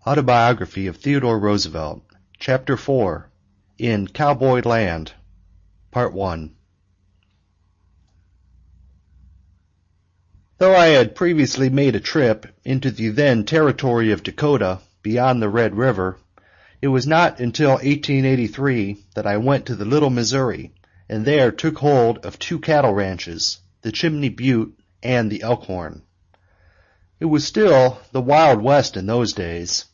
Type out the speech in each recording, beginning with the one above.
Autobiography of Theodore Roosevelt, Chapter 4, In Cowboy Land, Part 1. Though I had previously made a trip into the then territory of Dakota beyond the Red River, it was not until 1883 that I went to the Little Missouri and there took hold of two cattle ranches, the Chimney Butte and the Elkhorn. It was still the Wild West in those days,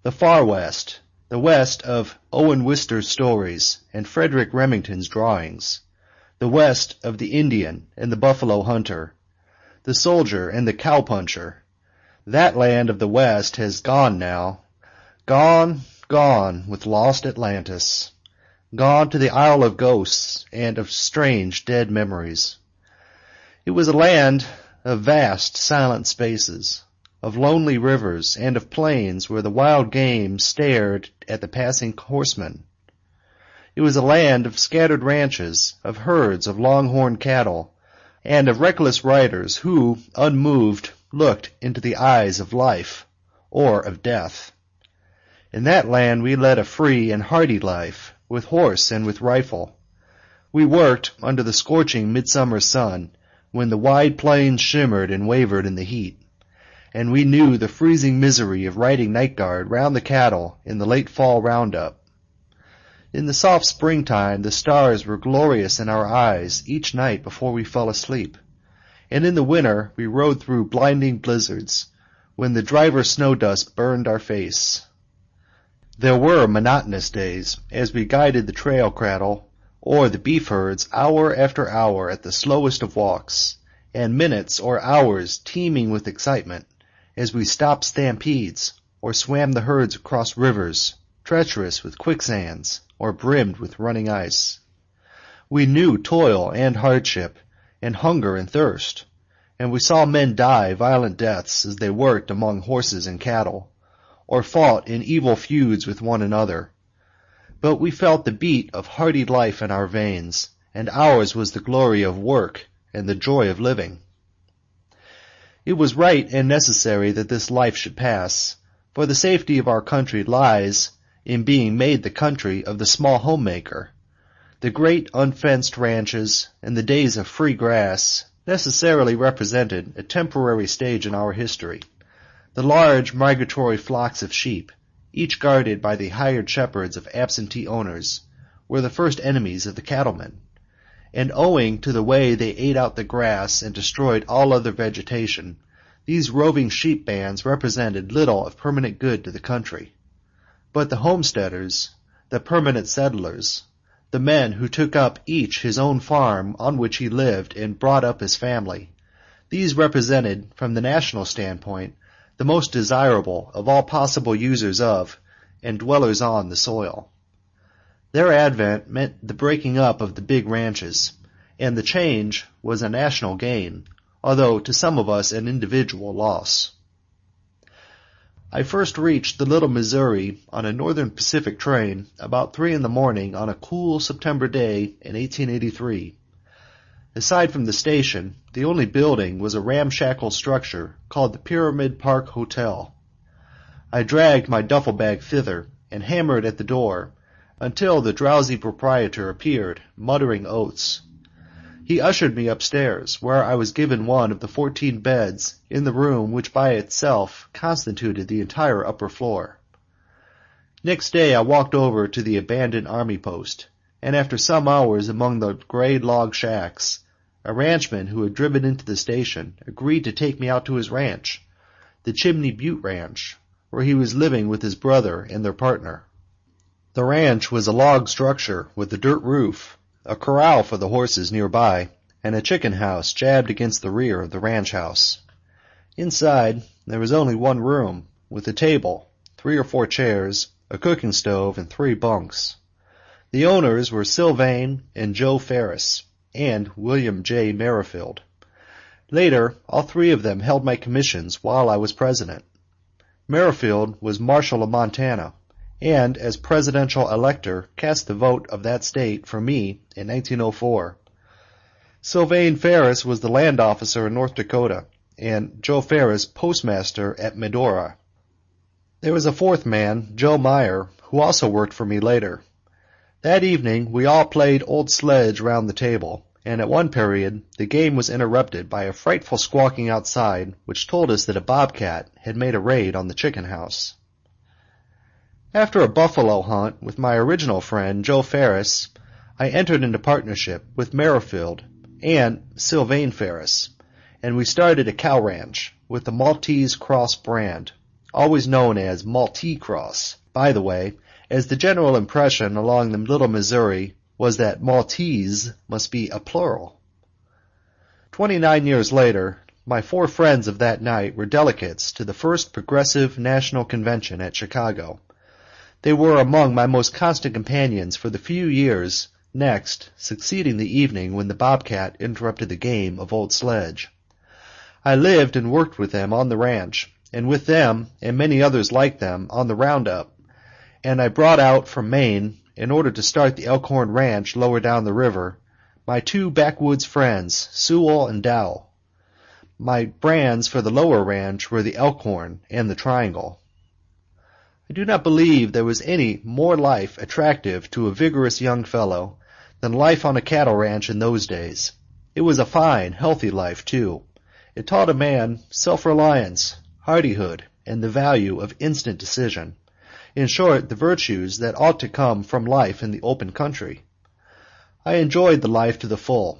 the Far West, the West of Owen Wister's stories and Frederick Remington's drawings, the West of the Indian and the buffalo hunter, the soldier and the cowpuncher. That land of the West has gone now, gone with lost Atlantis, gone to the Isle of Ghosts and of strange dead memories. It was a land of vast silent spaces, of lonely rivers, and of plains where the wild game stared at the passing horseman. It was a land of scattered ranches, of herds of longhorn cattle, and of reckless riders who, unmoved, looked into the eyes of life or of death. In that land we led a free and hardy life, with horse and with rifle. We worked under the scorching midsummer sun, when the wide plains shimmered and wavered in the heat, and we knew the freezing misery of riding night guard round the cattle in the late fall roundup. In the soft springtime the stars were glorious in our eyes each night before we fell asleep, and in the winter we rode through blinding blizzards, when the driver snow dust burned our face. There were monotonous days as we guided the trail cattle or the beef herds hour after hour at the slowest of walks, and minutes or hours teeming with excitement as we stopped stampedes or swam the herds across rivers treacherous with quicksands or brimmed with running ice. We knew toil and hardship and hunger and thirst, and we saw men die violent deaths as they worked among horses and cattle, or fought in evil feuds with one another. But we felt the beat of hardy life in our veins, and ours was the glory of work and the joy of living. It was right and necessary that this life should pass, for the safety of our country lies in being made the country of the small homemaker. The great unfenced ranches and the days of free grass necessarily represented a temporary stage in our history. The large migratory flocks of sheep, each guarded by the hired shepherds of absentee owners, were the first enemies of the cattlemen, and owing to the way they ate out the grass and destroyed all other vegetation, these roving sheep bands represented little of permanent good to the country. But the homesteaders, the permanent settlers, the men who took up each his own farm on which he lived and brought up his family, these represented, from the national standpoint, the most desirable of all possible users of and dwellers on the soil. Their advent meant the breaking up of the big ranches, and the change was a national gain, although to some of us an individual loss. I first reached the Little Missouri on a Northern Pacific train about 3 in the morning on a cool September day in 1883. Aside from the station, the only building was a ramshackle structure called the Pyramid Park Hotel. I dragged my duffel bag thither and hammered at the door until the drowsy proprietor appeared, muttering oaths. He ushered me upstairs, where I was given one of the 14 beds in the room which by itself constituted the entire upper floor. Next day I walked over to the abandoned army post, and after some hours among the gray log shacks, a ranchman who had driven into the station agreed to take me out to his ranch, the Chimney Butte Ranch, where he was living with his brother and their partner. The ranch was a log structure with a dirt roof, a corral for the horses nearby, and a chicken house jabbed against the rear of the ranch house. Inside there was only one room, with a table, 3 or 4 chairs, a cooking stove, and 3 bunks. The owners were Sylvain and Joe Ferris, and William J. Merrifield. Later, all 3 of them held my commissions while I was president. Merrifield was Marshal of Montana, and as presidential elector cast the vote of that state for me in 1904. Sylvain Ferris was the land officer in North Dakota, and Joe Ferris postmaster at Medora. There was a fourth man, Joe Meyer, who also worked for me later. That evening we all played Old Sledge round the table, and at one period the game was interrupted by a frightful squawking outside which told us that a bobcat had made a raid on the chicken house. After a buffalo hunt with my original friend, Joe Ferris, I entered into partnership with Merrifield and Sylvain Ferris, and we started a cow ranch with the Maltese Cross brand, always known as Maltese Cross, by the way, as the general impression along the Little Missouri was that Maltese must be a plural. 29 years later, my four friends of that night were delegates to the first Progressive National Convention at Chicago. They were among my most constant companions for the few years next succeeding the evening when the bobcat interrupted the game of Old Sledge. I lived and worked with them on the ranch, and with them and many others like them on the roundup, and I brought out from Maine, in order to start the Elkhorn Ranch lower down the river, my two backwoods friends, Sewell and Dow. My brands for the lower ranch were the Elkhorn and the Triangle. I do not believe there was any more life attractive to a vigorous young fellow than life on a cattle ranch in those days. It was a fine, healthy life, too. It taught a man self-reliance, hardihood, and the value of instant decision. In short, the virtues that ought to come from life in the open country. I enjoyed the life to the full.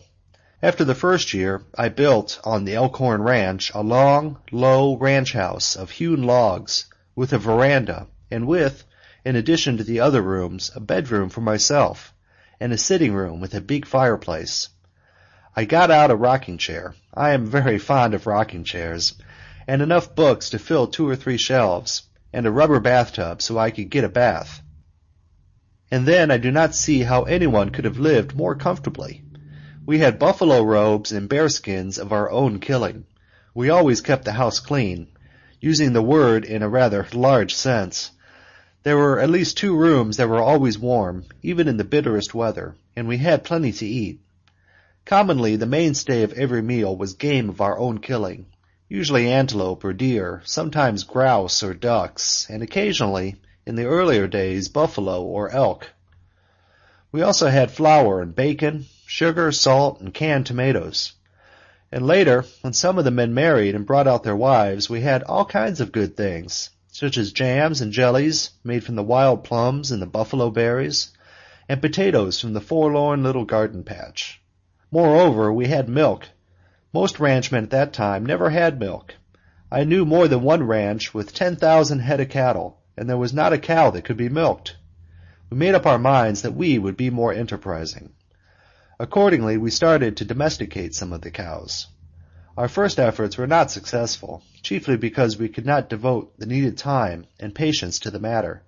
After the first year, I built on the Elkhorn Ranch a long, low ranch house of hewn logs, with a veranda, and with, in addition to the other rooms, a bedroom for myself, and a sitting room with a big fireplace. I got out a rocking chair. I am very fond of rocking chairs, and enough books to fill 2 or 3 shelves, and a rubber bathtub so I could get a bath. And then I do not see how anyone could have lived more comfortably. We had buffalo robes and bearskins of our own killing. We always kept the house clean, using the word in a rather large sense. There were at least 2 rooms that were always warm, even in the bitterest weather, and we had plenty to eat. Commonly the mainstay of every meal was game of our own killing, usually antelope or deer, sometimes grouse or ducks, and occasionally, in the earlier days, buffalo or elk. We also had flour and bacon, sugar, salt, and canned tomatoes. And later, when some of the men married and brought out their wives, we had all kinds of good things, such as jams and jellies made from the wild plums and the buffalo berries, and potatoes from the forlorn little garden patch. Moreover, we had milk. Most ranchmen at that time never had milk. I knew more than one ranch with 10,000 head of cattle, and there was not a cow that could be milked. We made up our minds that we would be more enterprising. Accordingly, we started to domesticate some of the cows. Our first efforts were not successful, chiefly because we could not devote the needed time and patience to the matter,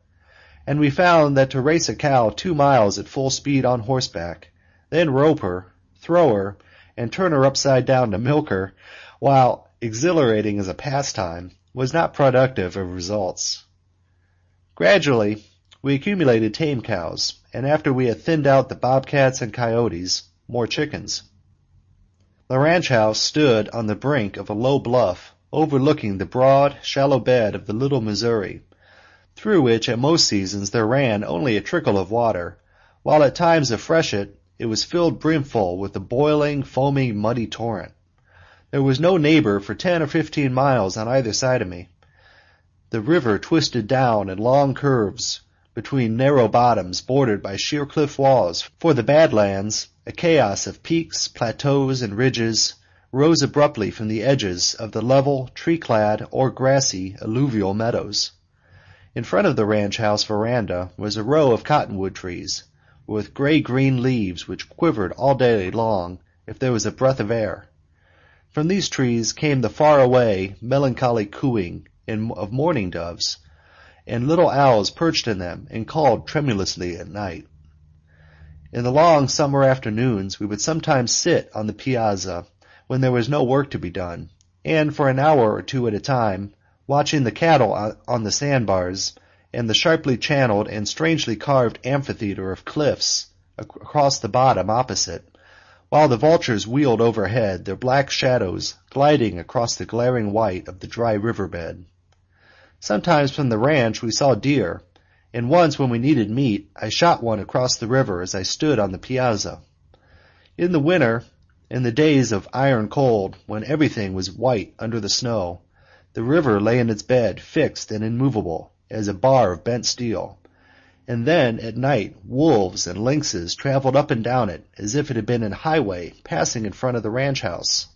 and we found that to race a cow 2 miles at full speed on horseback, then rope her, throw her, and turn her upside down to milk her, while exhilarating as a pastime, was not productive of results. Gradually, we accumulated tame cows, and after we had thinned out the bobcats and coyotes, more chickens. The ranch house stood on the brink of a low bluff overlooking the broad, shallow bed of the Little Missouri, through which at most seasons there ran only a trickle of water, while at times of freshet it was filled brimful with a boiling, foaming, muddy torrent. There was no neighbor for 10 or 15 miles on either side of me. The river twisted down in long curves between narrow bottoms bordered by sheer cliff walls, for the Bad Lands, a chaos of peaks, plateaus, and ridges, rose abruptly from the edges of the level, tree-clad, or grassy alluvial meadows. In front of the ranch house veranda was a row of cottonwood trees, with gray-green leaves which quivered all day long if there was a breath of air. From these trees came the far-away, melancholy cooing of mourning doves, and little owls perched in them and called tremulously at night. In the long summer afternoons we would sometimes sit on the piazza when there was no work to be done, and for an hour or 2 at a time, watching the cattle on the sandbars and the sharply channeled and strangely carved amphitheater of cliffs across the bottom opposite, while the vultures wheeled overhead, their black shadows gliding across the glaring white of the dry riverbed. Sometimes from the ranch we saw deer, and once when we needed meat, I shot one across the river as I stood on the piazza. In the winter, in the days of iron cold, when everything was white under the snow, the river lay in its bed, fixed and immovable, as a bar of bent steel. And then, at night, wolves and lynxes traveled up and down it, as if it had been a highway passing in front of the ranch house.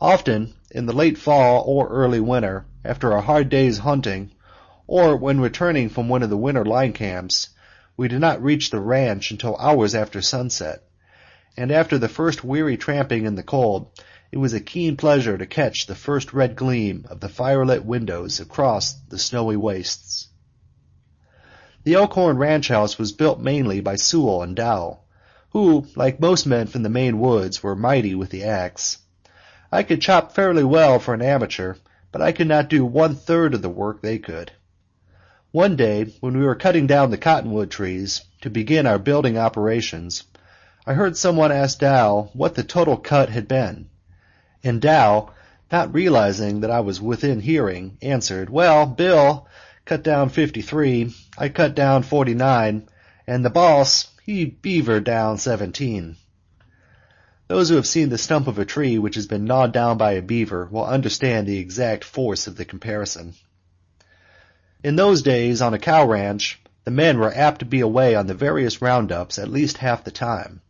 Often, in the late fall or early winter, after a hard day's hunting, or when returning from one of the winter line camps, we did not reach the ranch until hours after sunset, and after the first weary tramping in the cold, it was a keen pleasure to catch the first red gleam of the firelit windows across the snowy wastes. The Elkhorn ranch house was built mainly by Sewell and Dow, who, like most men from the Maine woods, were mighty with the axe. I could chop fairly well for an amateur, but I could not do 1/3 of the work they could. One day, when we were cutting down the cottonwood trees to begin our building operations, I heard someone ask Dow what the total cut had been, and Dow, not realizing that I was within hearing, answered, "Well, Bill cut down 53, I cut down 49, and the boss, he beavered down 17. Those who have seen the stump of a tree which has been gnawed down by a beaver will understand the exact force of the comparison. In those days, on a cow ranch, the men were apt to be away on the various roundups at least half the time.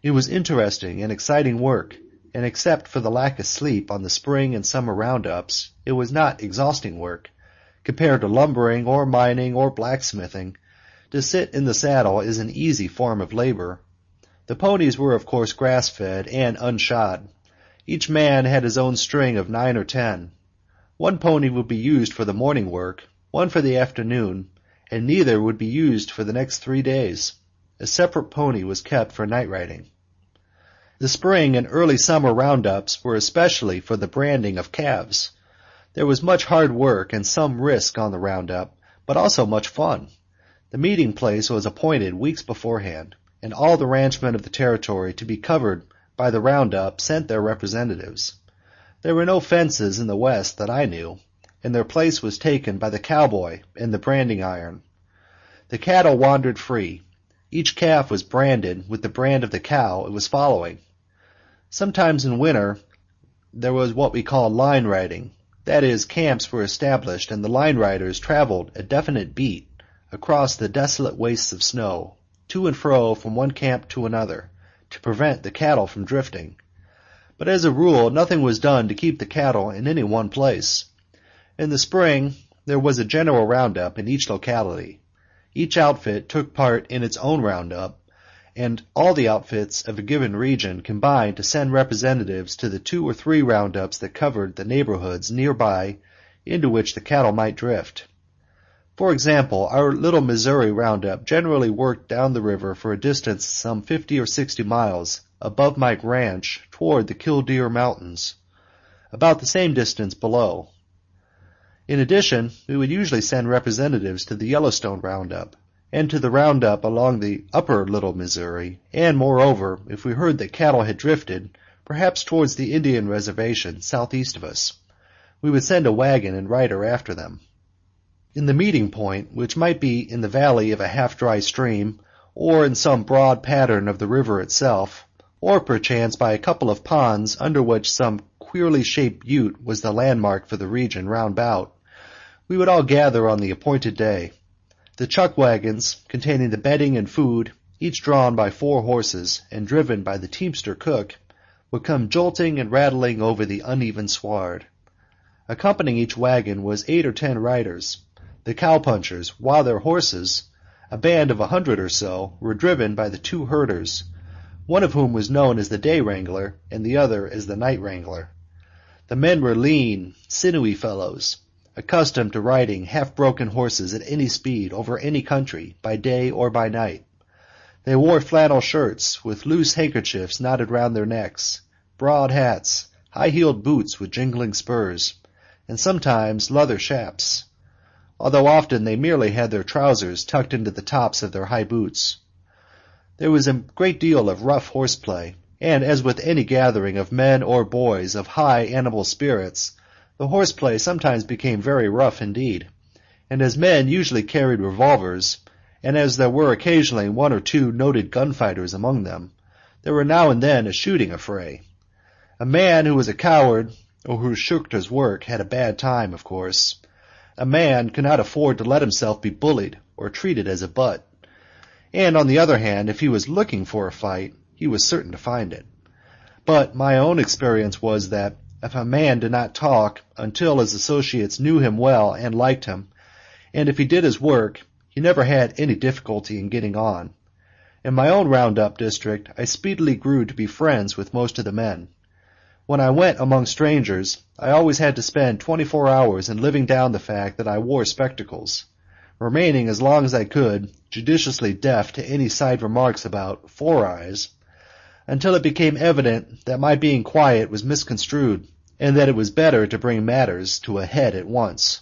It was interesting and exciting work, and except for the lack of sleep on the spring and summer roundups, it was not exhausting work. Compared to lumbering or mining or blacksmithing, to sit in the saddle is an easy form of labor. The ponies were of course grass-fed and unshod. Each man had his own string of 9 or 10. One pony would be used for the morning work, one for the afternoon, and neither would be used for the next 3 days. A separate pony was kept for night riding. The spring and early summer roundups were especially for the branding of calves. There was much hard work and some risk on the roundup, but also much fun. The meeting place was appointed weeks beforehand, and all the ranchmen of the territory to be covered by the roundup sent their representatives. There were no fences in the West that I knew, and their place was taken by the cowboy and the branding iron. The cattle wandered free. Each calf was branded with the brand of the cow it was following. Sometimes in winter there was what we call line riding. That is, camps were established and the line riders traveled a definite beat across the desolate wastes of snow, to and fro from one camp to another, to prevent the cattle from drifting. But as a rule, nothing was done to keep the cattle in any one place. In the spring, there was a general roundup in each locality. Each outfit took part in its own roundup, and all the outfits of a given region combined to send representatives to the 2 or 3 roundups that covered the neighborhoods nearby into which the cattle might drift. For example, our little Missouri roundup generally worked down the river for a distance some 50 or 60 miles above my ranch toward the Killdeer Mountains, about the same distance below. In addition, we would usually send representatives to the Yellowstone roundup, and to the roundup along the upper Little Missouri, and moreover, if we heard that cattle had drifted, perhaps towards the Indian reservation southeast of us, we would send a wagon and rider after them. In the meeting point, which might be in the valley of a half-dry stream, or in some broad pattern of the river itself, or perchance by a couple of ponds under which some queerly shaped butte was the landmark for the region round about, we would all gather on the appointed day. The chuck wagons, containing the bedding and food, each drawn by 4 horses and driven by the teamster cook, would come jolting and rattling over the uneven sward. Accompanying each wagon was 8 or 10 riders. The cowpunchers, while their horses, a band of 100 or so, were driven by the 2 herders, one of whom was known as the day wrangler and the other as the night wrangler. The men were lean, sinewy fellows, accustomed to riding half-broken horses at any speed over any country, by day or by night. They wore flannel shirts with loose handkerchiefs knotted round their necks, broad hats, high-heeled boots with jingling spurs, and sometimes leather chaps, although often they merely had their trousers tucked into the tops of their high boots. There was a great deal of rough horseplay, and as with any gathering of men or boys of high animal spirits, The horseplay sometimes became very rough indeed, and as men usually carried revolvers, and as there were occasionally one or two noted gunfighters among them, there were now and then a shooting affray. A man who was a coward or who shirked his work had a bad time, of course. A man could not afford to let himself be bullied or treated as a butt. And on the other hand, if he was looking for a fight, he was certain to find it. But my own experience was that if a man did not talk until his associates knew him well and liked him, and if he did his work, he never had any difficulty in getting on. In my own roundup district, I speedily grew to be friends with most of the men. When I went among strangers, I always had to spend 24 hours in living down the fact that I wore spectacles, remaining as long as I could judiciously deaf to any side remarks about "four eyes," until it became evident that my being quiet was misconstrued, and that it was better to bring matters to a head at once.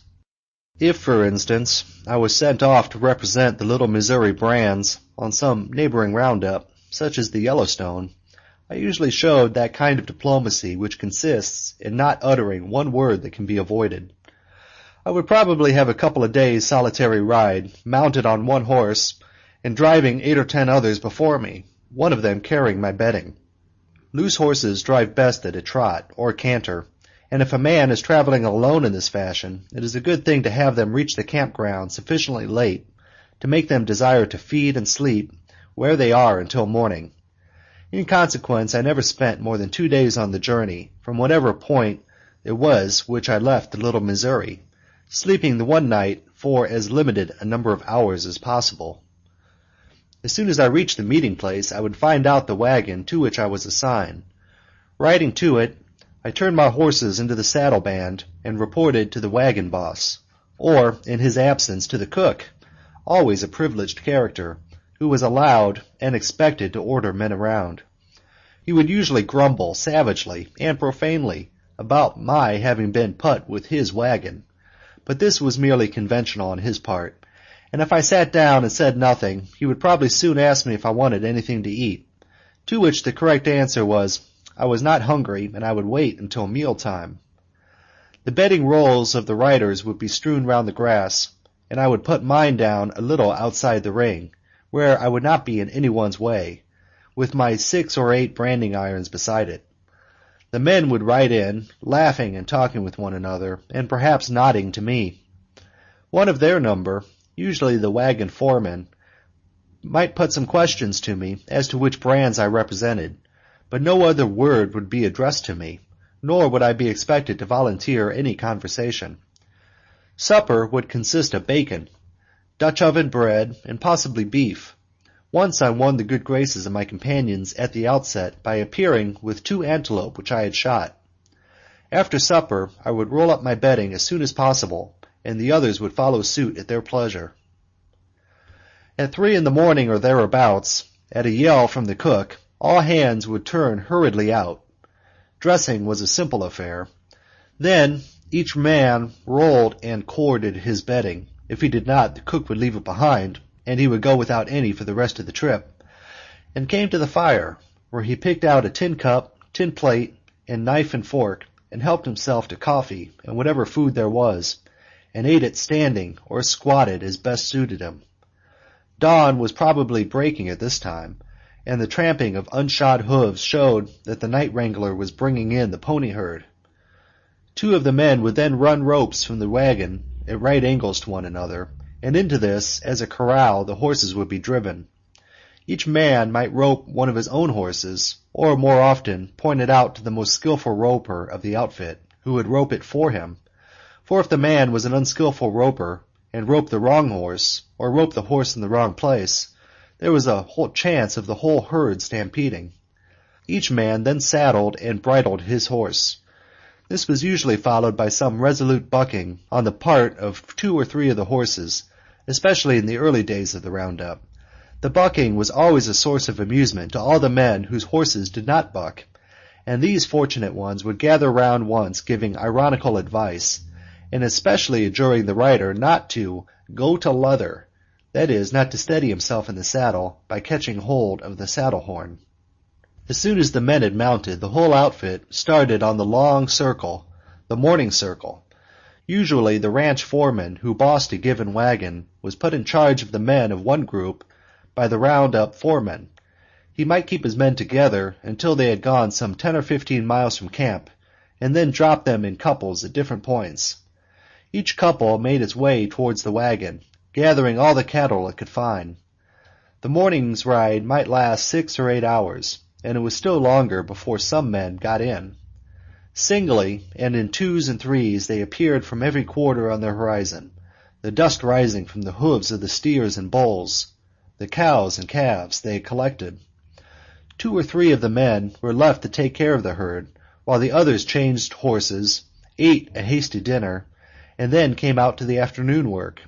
If, for instance, I was sent off to represent the Little Missouri brands on some neighboring roundup, such as the Yellowstone, I usually showed that kind of diplomacy which consists in not uttering one word that can be avoided. I would probably have a couple of days' solitary ride, mounted on one horse, and driving 8 or 10 others before me, one of them carrying my bedding. Loose horses drive best at a trot or canter, and if a man is traveling alone in this fashion, it is a good thing to have them reach the campground sufficiently late to make them desire to feed and sleep where they are until morning. In consequence, I never spent more than 2 days on the journey, from whatever point it was which I left the Little Missouri, sleeping the one night for as limited a number of hours as possible. As soon as I reached the meeting place, I would find out the wagon to which I was assigned. Riding to it, I turned my horses into the saddle band and reported to the wagon boss, or, in his absence, to the cook, always a privileged character, who was allowed and expected to order men around. He would usually grumble savagely and profanely about my having been put with his wagon, but this was merely conventional on his part, and if I sat down and said nothing, he would probably soon ask me if I wanted anything to eat, to which the correct answer was, I was not hungry, and I would wait until meal time. The bedding rolls of the riders would be strewn round the grass, and I would put mine down a little outside the ring, where I would not be in anyone's way, with my 6 or 8 branding irons beside it. The men would ride in, laughing and talking with one another, and perhaps nodding to me. One of their number, usually the wagon foreman, might put some questions to me as to which brands I represented, but no other word would be addressed to me, nor would I be expected to volunteer any conversation. Supper would consist of bacon, Dutch oven bread, and possibly beef. Once I won the good graces of my companions at the outset by appearing with 2 antelope which I had shot. After supper I would roll up my bedding as soon as possible, and the others would follow suit at their pleasure. At 3 in the morning or thereabouts, at a yell from the cook, all hands would turn hurriedly out. Dressing was a simple affair. Then each man rolled and corded his bedding. If he did not, the cook would leave it behind, and he would go without any for the rest of the trip, and came to the fire, where he picked out a tin cup, tin plate, and knife and fork, and helped himself to coffee and whatever food there was, and ate it standing or squatted as best suited him. Dawn was probably breaking at this time, and the tramping of unshod hooves showed that the night wrangler was bringing in the pony herd. 2 of the men would then run ropes from the wagon at right angles to one another, and into this, as a corral, the horses would be driven. Each man might rope one of his own horses, or more often point it out to the most skillful roper of the outfit, who would rope it for him, for if the man was an unskillful roper, and roped the wrong horse, or roped the horse in the wrong place, there was a whole chance of the whole herd stampeding. Each man then saddled and bridled his horse. This was usually followed by some resolute bucking on the part of 2 or 3 of the horses, especially in the early days of the roundup. The bucking was always a source of amusement to all the men whose horses did not buck, and these fortunate ones would gather round once giving ironical advice, and especially adjuring the rider not to go to leather, that is, not to steady himself in the saddle by catching hold of the saddle horn. As soon as the men had mounted, the whole outfit started on the long circle, the morning circle. Usually the ranch foreman who bossed a given wagon was put in charge of the men of one group by the round-up foreman. He might keep his men together until they had gone some 10 or 15 miles from camp, and then drop them in couples at different points. Each couple made its way towards the wagon, gathering all the cattle it could find. The morning's ride might last 6 or 8 hours, and it was still longer before some men got in. Singly and in twos and threes they appeared from every quarter on the horizon, the dust rising from the hooves of the steers and bulls, the cows and calves they had collected. 2 or 3 of the men were left to take care of the herd, while the others changed horses, ate a hasty dinner, and then came out to the afternoon work.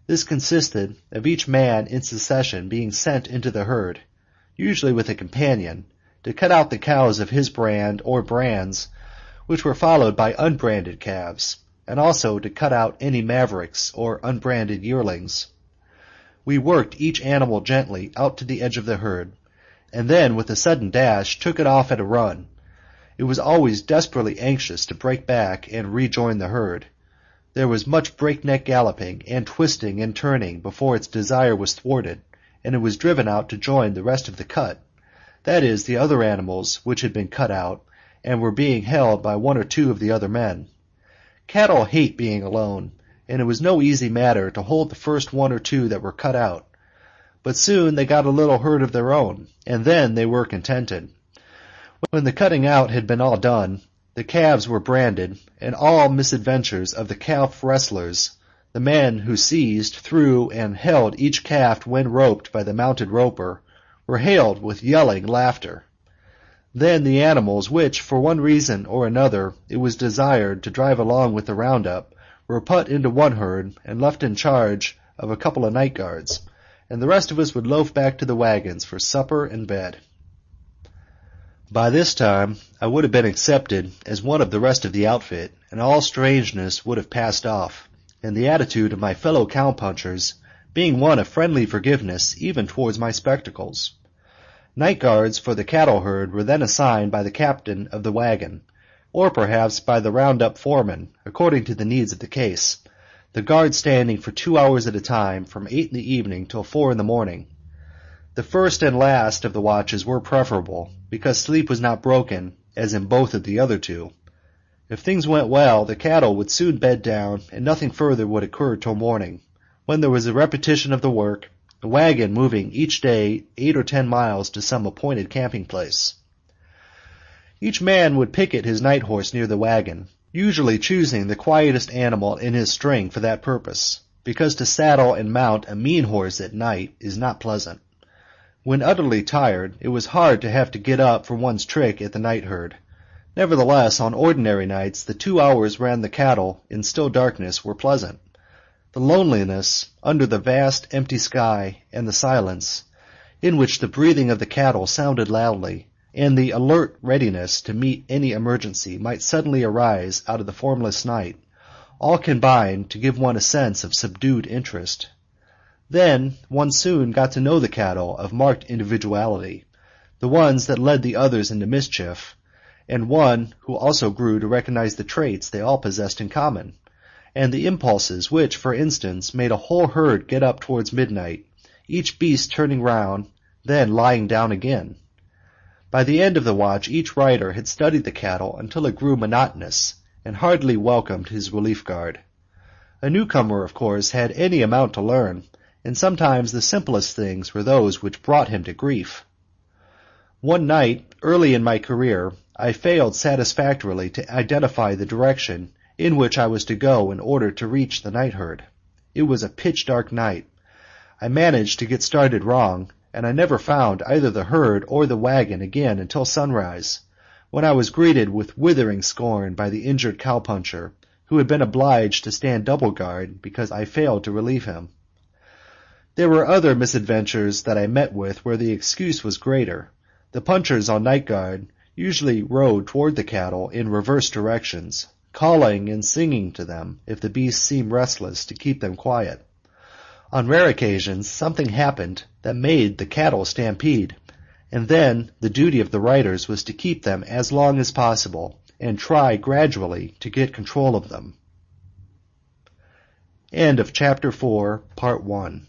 This consisted of each man in succession being sent into the herd, usually with a companion, to cut out the cows of his brand or brands, which were followed by unbranded calves, and also to cut out any mavericks or unbranded yearlings. We worked each animal gently out to the edge of the herd, and then with a sudden dash took it off at a run. It was always desperately anxious to break back and rejoin the herd. There was much breakneck galloping and twisting and turning before its desire was thwarted, and it was driven out to join the rest of the cut, that is, the other animals which had been cut out and were being held by 1 or 2 of the other men. Cattle hate being alone, and it was no easy matter to hold the first 1 or 2 that were cut out. But soon they got a little herd of their own, and then they were contented. When the cutting out had been all done, the calves were branded, and all misadventures of the calf wrestlers, the men who seized, threw, and held each calf when roped by the mounted roper, were hailed with yelling laughter. Then the animals which, for one reason or another, it was desired to drive along with the roundup, were put into one herd and left in charge of a couple of night guards, and the rest of us would loaf back to the wagons for supper and bed. By this time I would have been accepted as one of the rest of the outfit, and all strangeness would have passed off, and the attitude of my fellow cowpunchers being one of friendly forgiveness even towards my spectacles. Night guards for the cattle herd were then assigned by the captain of the wagon, or perhaps by the round-up foreman, according to the needs of the case, the guard standing for 2 hours at a time from 8 in the evening till 4 in the morning. The first and last of the watches were preferable, because sleep was not broken, as in both of the other 2. If things went well, the cattle would soon bed down, and nothing further would occur till morning, when there was a repetition of the work, the wagon moving each day 8 or 10 miles to some appointed camping place. Each man would picket his night horse near the wagon, usually choosing the quietest animal in his string for that purpose, because to saddle and mount a mean horse at night is not pleasant. When utterly tired, it was hard to have to get up for one's trick at the night herd. Nevertheless, on ordinary nights, the 2 hours round the cattle in still darkness were pleasant. The loneliness under the vast empty sky and the silence, in which the breathing of the cattle sounded loudly, and the alert readiness to meet any emergency might suddenly arise out of the formless night, all combined to give one a sense of subdued interest. Then one soon got to know the cattle of marked individuality, the ones that led the others into mischief, and one who also grew to recognize the traits they all possessed in common, and the impulses which, for instance, made a whole herd get up towards midnight, each beast turning round, then lying down again. By the end of the watch each rider had studied the cattle until it grew monotonous, and heartily welcomed his relief guard. A newcomer, of course, had any amount to learn, and sometimes the simplest things were those which brought him to grief. One night, early in my career, I failed satisfactorily to identify the direction in which I was to go in order to reach the night herd. It was a pitch-dark night. I managed to get started wrong, and I never found either the herd or the wagon again until sunrise, when I was greeted with withering scorn by the injured cowpuncher, who had been obliged to stand double guard because I failed to relieve him. There were other misadventures that I met with where the excuse was greater. The punchers on night guard usually rode toward the cattle in reverse directions, calling and singing to them if the beasts seemed restless to keep them quiet. On rare occasions something happened that made the cattle stampede, and then the duty of the riders was to keep them as long as possible, and try gradually to get control of them. End of Chapter 4, Part 1.